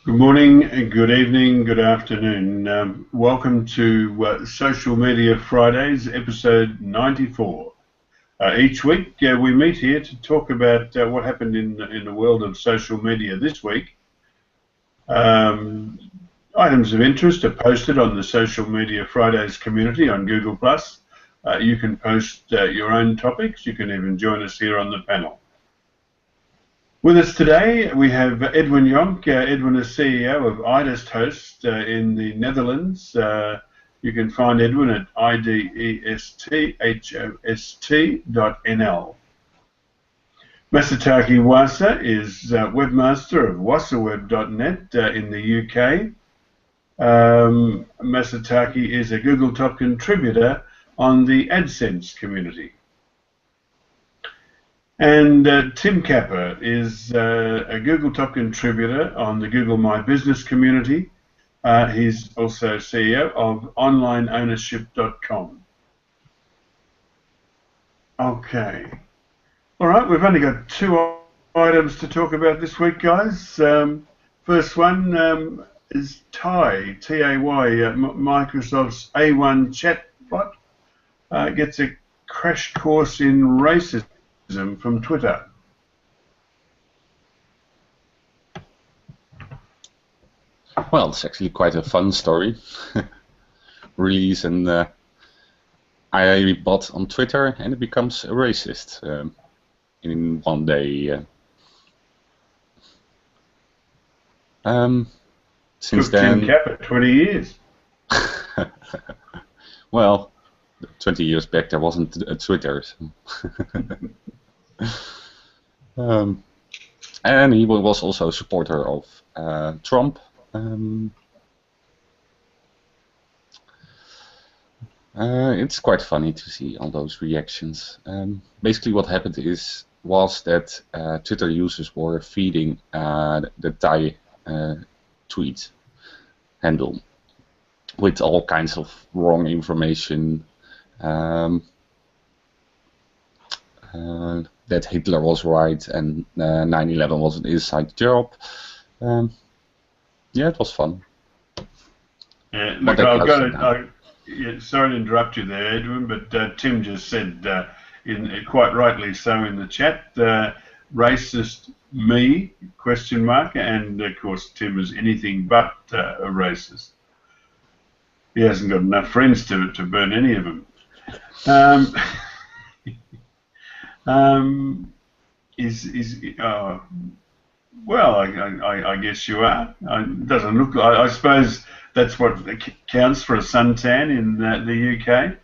Good morning, good evening, good afternoon. Welcome to Social Media Fridays, episode 94. Each week we meet here to talk about what happened in the world of social media this week. Items of interest are posted on the Social Media Fridays community on Google+. You can post your own topics. You can even join us here on the panel. With us today, we have Edwin Jonk. Edwin is CEO of idesthost in the Netherlands. You can find Edwin at idesthost.nl. Masataki Wasa is webmaster of wasaweb.net in the UK. Masataki is a Google top contributor on the AdSense community. And Tim Capper is a Google top contributor on the Google My Business community. He's also CEO of onlineownership.com. Okay. All right, we've only got two items to talk about this week, guys. First one is Tay, T-A-Y, Microsoft's A1 chatbot gets a crash course in racism from Twitter. Well, it's actually quite a fun story. Release an AI bot on Twitter and it becomes a racist in one day. Since then, Tim Capper, 20 years. Well, 20 years back there wasn't a Twitter. So. And he was also a supporter of Trump. It's quite funny to see all those reactions. Basically what happened was that Twitter users were feeding the Thai tweet handle with all kinds of wrong information. That Hitler was right and 9/11 was an inside job. Yeah, it was fun. Yeah, look, sorry to interrupt you there, Edwin, but Tim just said, quite rightly so in the chat, racist me, ? And of course Tim is anything but a racist. He hasn't got enough friends to burn any of them. Well, I guess you are. It doesn't look like. I suppose that's what counts for a suntan in the UK.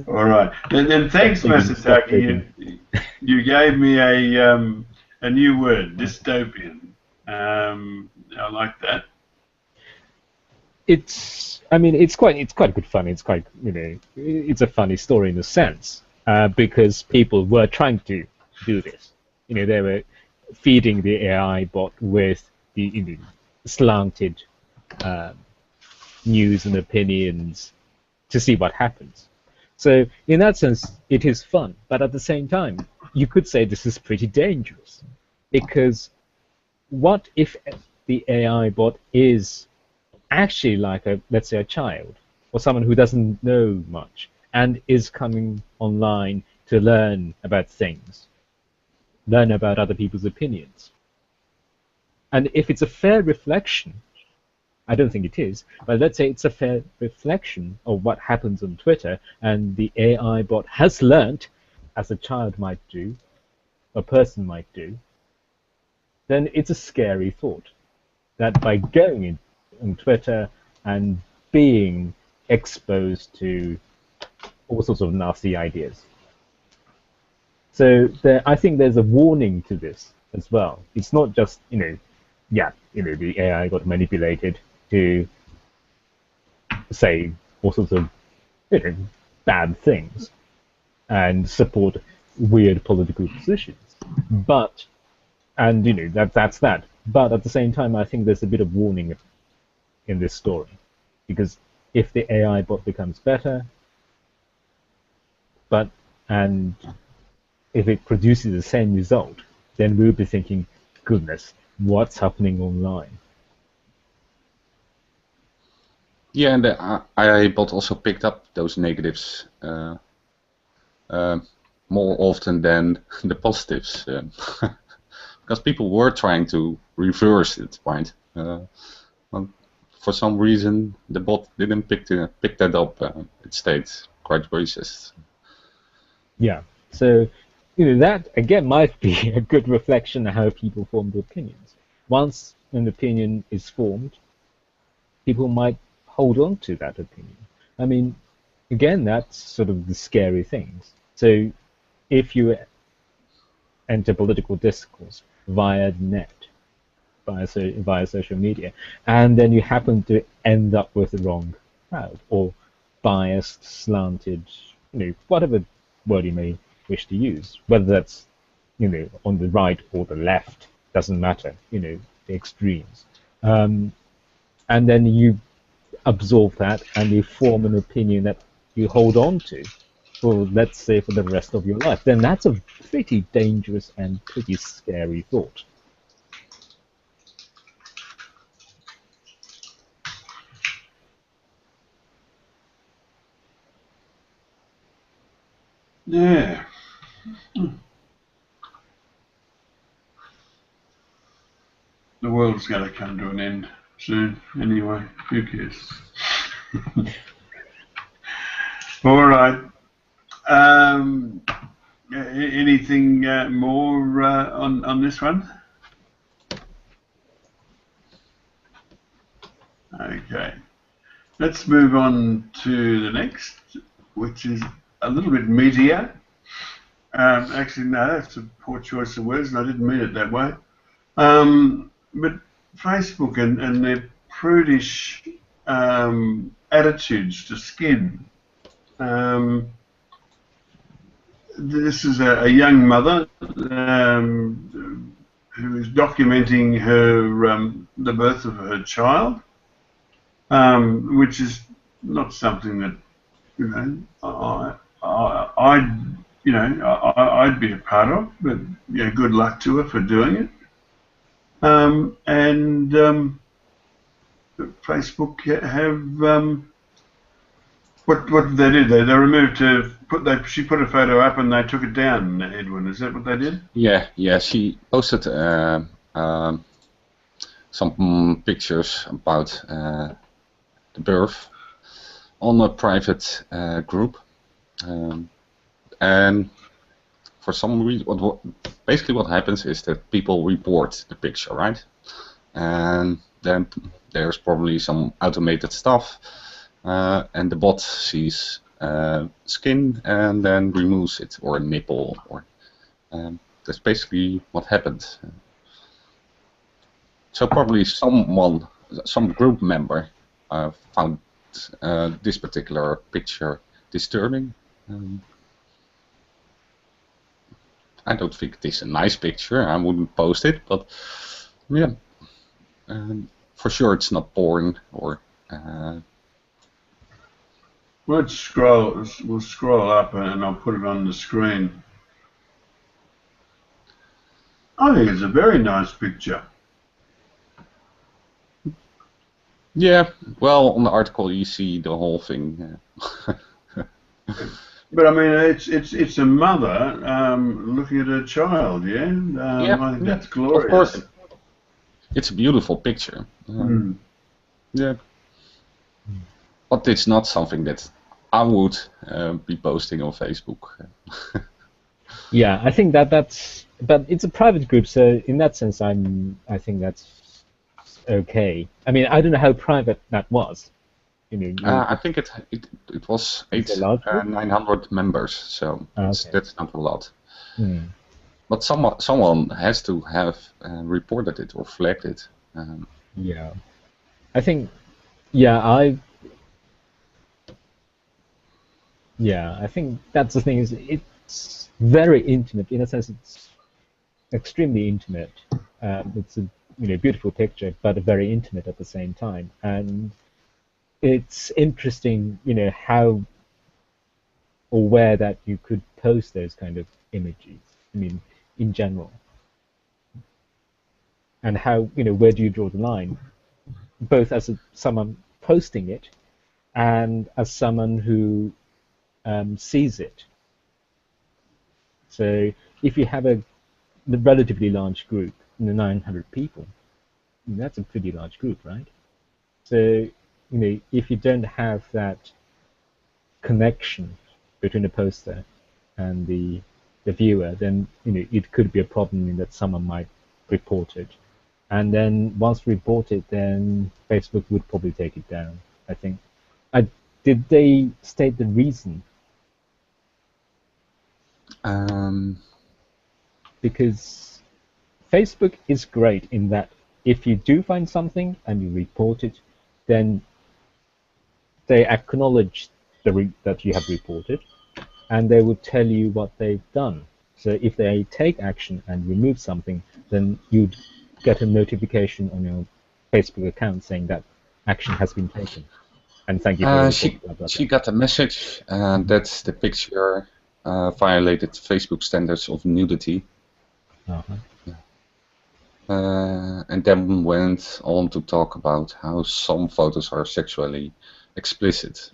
All right. Then thanks, Masataki. You gave me a new word, dystopian. I like that. It's quite good fun. It's quite, it's a funny story in a sense because people were trying to do this. They were feeding the AI bot with the slanted news and opinions to see what happens. So in that sense, it is fun. But at the same time, you could say this is pretty dangerous because what if the AI bot is actually like let's say a child or someone who doesn't know much and is coming online to learn about things, learn about other people's opinions. And if it's a fair reflection, I don't think it is, but let's say it's a fair reflection of what happens on Twitter and the AI bot has learnt, as a child might do, a person might do, then it's a scary thought that by going in on Twitter and being exposed to all sorts of nasty ideas. So I think there's a warning to this as well. It's not just, the AI got manipulated to say all sorts of, bad things and support weird political positions. But, that's that. But at the same time, I think there's a bit of warning in this story, because if the AI bot becomes better, and if it produces the same result, then we'll be thinking, goodness, what's happening online? Yeah, and iBot also picked up those negatives more often than the positives, because people were trying to reverse it, right? Well, for some reason, the bot didn't pick that up. It stayed quite racist. Yeah. So, that again might be a good reflection of how people form their opinions. Once an opinion is formed, people might hold on to that opinion. I mean, again, that's sort of the scary things. So, if you enter political discourse via the net, via social media, and then you happen to end up with the wrong crowd, or biased, slanted, whatever word you may wish to use, whether that's on the right or the left, doesn't matter, the extremes. And then you absorb that and you form an opinion that you hold on to for, let's say, for the rest of your life. Then that's a pretty dangerous and pretty scary thought. Yeah. The world's going to come to an end soon. Anyway, who cares? All right. Anything more on this one? Okay. Let's move on to the next, which is a little bit meatier. Actually, no, that's a poor choice of words, and I didn't mean it that way. But Facebook and their prudish attitudes to skin. This is a young mother who is documenting her the birth of her child, which is not something that I'd be a part of. But good luck to her for doing it. And Facebook have what did they do? They removed her. She put a photo up and they took it down. Edwin, is that what they did? Yeah. She posted some pictures about the birth on a private group, and for some reason, basically what happens is that people report the picture, right? And then there's probably some automated stuff, and the bot sees skin and then removes it, or a nipple, or that's basically what happened. So probably some group member found this particular picture disturbing. I don't think it is a nice picture. I wouldn't post it, but yeah, for sure it's not porn or. We'll scroll up and I'll put it on the screen. I think it's a very nice picture. Yeah, well, on the article you see the whole thing. But I mean, it's a mother looking at her child, yeah? I think that's glorious. Of course, it's a beautiful picture. Yeah, but it's not something that I would be posting on Facebook. Yeah, I think that's, but it's a private group, so in that sense, I think that's okay. I mean, I don't know how private that was. I think it was 900 members, so that's not a lot. But someone has to have reported it or flagged it. Yeah, I think. I think that's the thing. Is it's very intimate in a sense. It's extremely intimate. It's a beautiful picture, but very intimate at the same time, and it's interesting, how or where that you could post those kind of images. I mean, in general. and how, where do you draw the line, both as someone posting it and as someone who sees it. So if you have a relatively large group, 900 people, that's a pretty large group, right? So, if you don't have that connection between the poster and the viewer, then it could be a problem in that someone might report it, and then once reported, then Facebook would probably take it down, I think. Did they state the reason? Because Facebook is great in that if you do find something and you report it, then they acknowledge that you have reported, and they will tell you what they've done. So if they take action and remove something, then you'd get a notification on your Facebook account saying that action has been taken. And thank you for reporting. She got a message that the picture violated Facebook standards of nudity. And then went on to talk about how some photos are sexually explicit.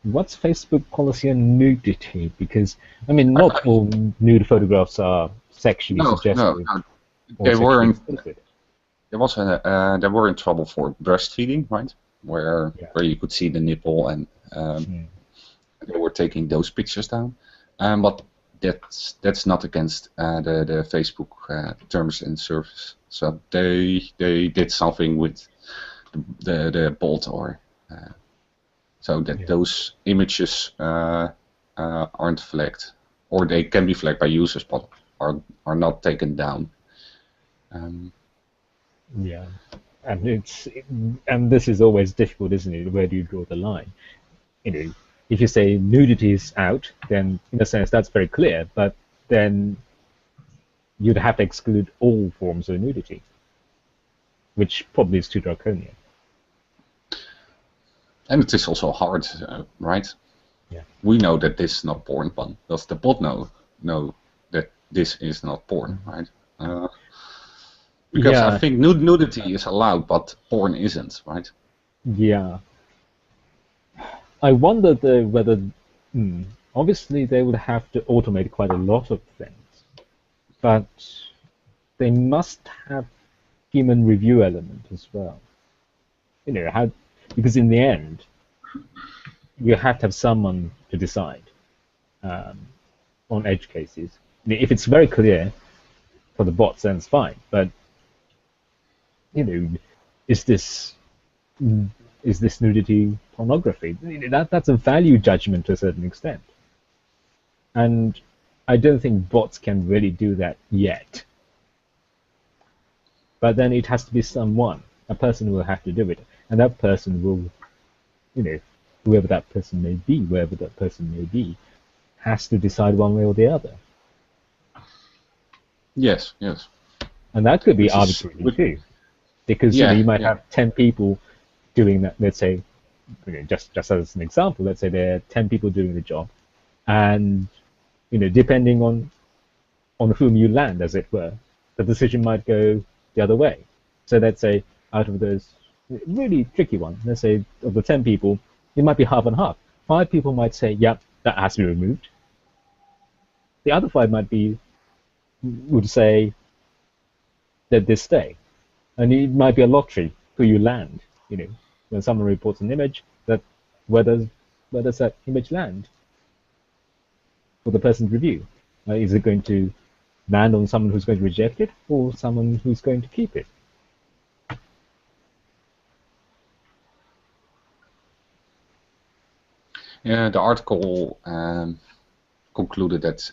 What's Facebook policy on nudity? Because, not all nude photographs are sexually suggestive. No. They were in trouble for breastfeeding, right? Where you could see the nipple, and they were taking those pictures down. But that's not against the Facebook terms and service. So they did something with the bot, or so that those images aren't flagged, or they can be flagged by users, but are not taken down. And this is always difficult, isn't it? Where do you draw the line? If you say nudity is out, then in a sense that's very clear, but then you'd have to exclude all forms of nudity, which probably is too draconian. And it is also hard, right? Yeah. We know that this is not porn, but does the bot know that this is not porn, right? Because I think nudity is allowed, but porn isn't, right? Yeah. I wonder whether, obviously they would have to automate quite a lot of things, but they must have human review element as well. Because in the end, you have to have someone to decide on edge cases. If it's very clear for the bots, then it's fine. But is this nudity pornography? That's a value judgment to a certain extent, and I don't think bots can really do that yet. But then it has to be a person will have to do it, and that person will, whoever that person may be, has to decide one way or the other. Yes. And that could be arbitrary too, because you might have 10 people doing that. Let's say, just as an example, let's say there are 10 people doing the job, and depending on whom you land, as it were, the decision might go the other way. So let's say out of those really tricky ones, let's say of the 10 people, it might be half and half. 5 people might say, "Yeah, that has to be removed." The other 5 would say that they stay, and it might be a lottery who you land. When someone reports an image, that where does that image land for the person's review? Is it going to land on someone who's going to reject it, or someone who's going to keep it? Yeah, the article concluded that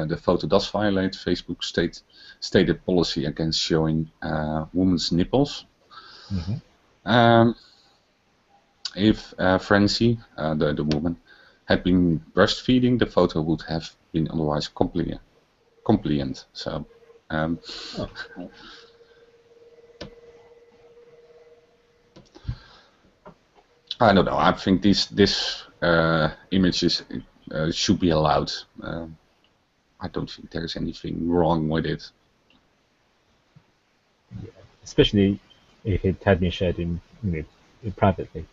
the photo does violate Facebook's stated policy against showing women's nipples. If Francie, the woman, had been breastfeeding, the photo would have been otherwise compliant. So, I don't know. I think this images should be allowed. I don't think there's anything wrong with it. Yeah. Especially if it had been shared in, privately.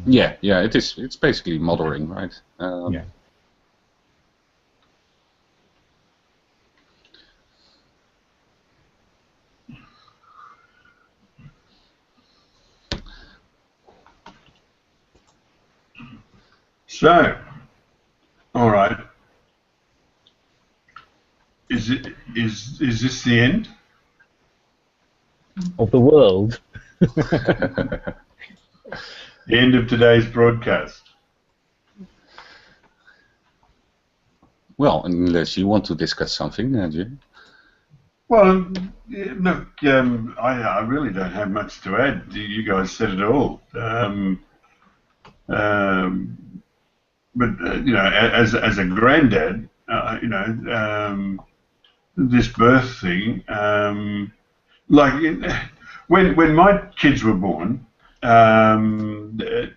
Yeah, it is. It's basically mothering, right? Yeah. So, all right. Is this the end of the world? The end of today's broadcast? Well, unless you want to discuss something, Jim. Well, look, I really don't have much to add. You guys said it all. But as a granddad, this birth thing, like when my kids were born, the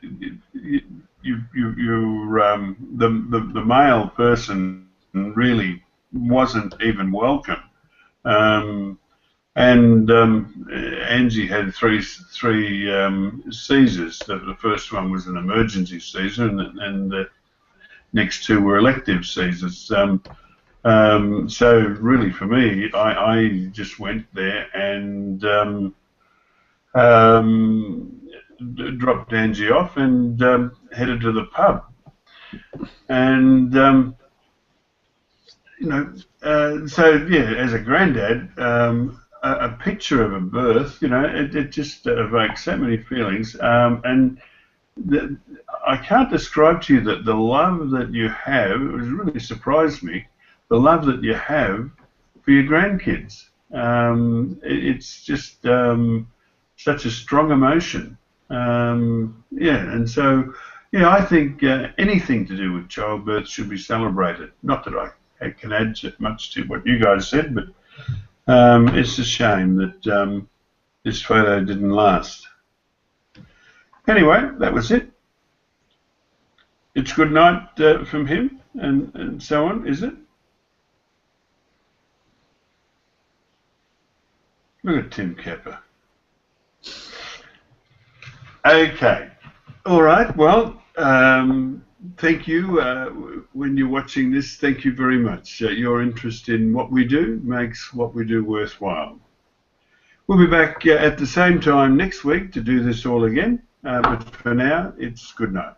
male person really wasn't even welcome. Angie had three Caesars. The first one was an emergency Caesar, and the next two were elective Caesars. So really, for me, I just went there and dropped Angie off and headed to the pub. And so yeah, as a granddad, a picture of a birth, it just evokes so many feelings, and I can't describe to you that the love that you have. It really surprised me, the love that you have for your grandkids. It's just such a strong emotion. And so I think anything to do with childbirth should be celebrated. Not that I can add much to what you guys said, but it's a shame that this photo didn't last. Anyway, that was it. It's good night from him and so on, is it? Look at Tim Kepper. Okay. All right. Well, thank you. When you're watching this, thank you very much. Your interest in what we do makes what we do worthwhile. We'll be back at the same time next week to do this all again. But for now, it's good night.